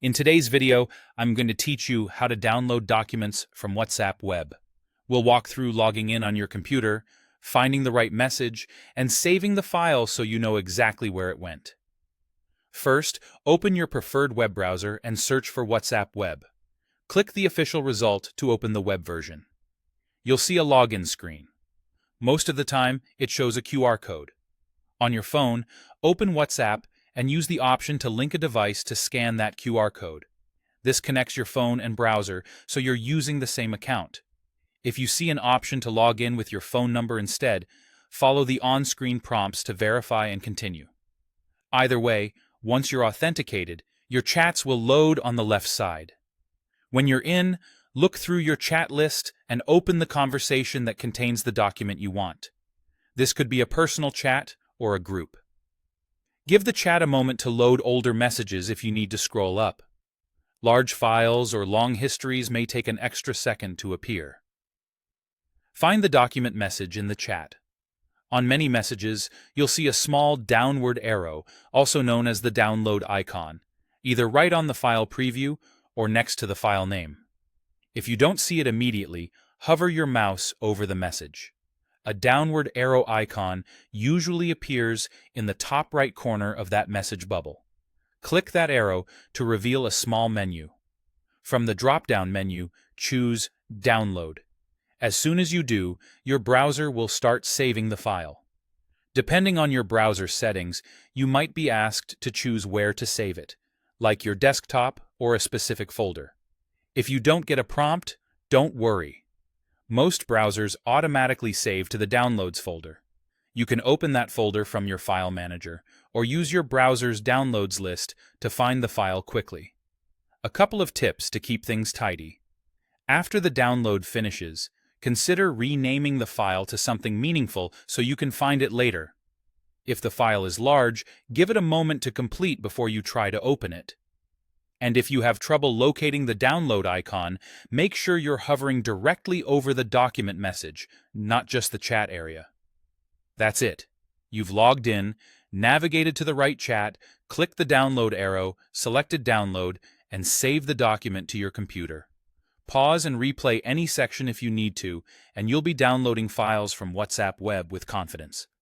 In today's video, I'm going to teach you how to download documents from WhatsApp Web. We'll walk through logging in on your computer, finding the right message, and saving the file so you know exactly where it went. First, open your preferred web browser and search for WhatsApp Web. Click the official result to open the web version. You'll see a login screen. Most of the time, it shows a QR code. On your phone, open WhatsApp and use the option to link a device to scan that QR code. This connects your phone and browser so you're using the same account. If you see an option to log in with your phone number instead, follow the on-screen prompts to verify and continue. Either way, once you're authenticated, your chats will load on the left side. When you're in, look through your chat list and open the conversation that contains the document you want. This could be a personal chat or a group. Give the chat a moment to load older messages if you need to scroll up. Large files or long histories may take an extra second to appear. Find the document message in the chat. On many messages, you'll see a small downward arrow, also known as the download icon, either right on the file preview or next to the file name. If you don't see it immediately, hover your mouse over the message. A downward arrow icon usually appears in the top right corner of that message bubble. Click that arrow to reveal a small menu. From the drop-down menu, choose Download. As soon as you do, your browser will start saving the file. Depending on your browser settings, you might be asked to choose where to save it, like your desktop or a specific folder. If you don't get a prompt, don't worry. Most browsers automatically save to the Downloads folder. You can open that folder from your file manager, or use your browser's downloads list to find the file quickly. A couple of tips to keep things tidy. After the download finishes, consider renaming the file to something meaningful so you can find it later. If the file is large, give it a moment to complete before you try to open it. And if you have trouble locating the download icon, make sure you're hovering directly over the document message, not just the chat area. That's it. You've logged in, navigated to the right chat, clicked the download arrow, selected download, and saved the document to your computer. Pause and replay any section if you need to, and you'll be downloading files from WhatsApp Web with confidence.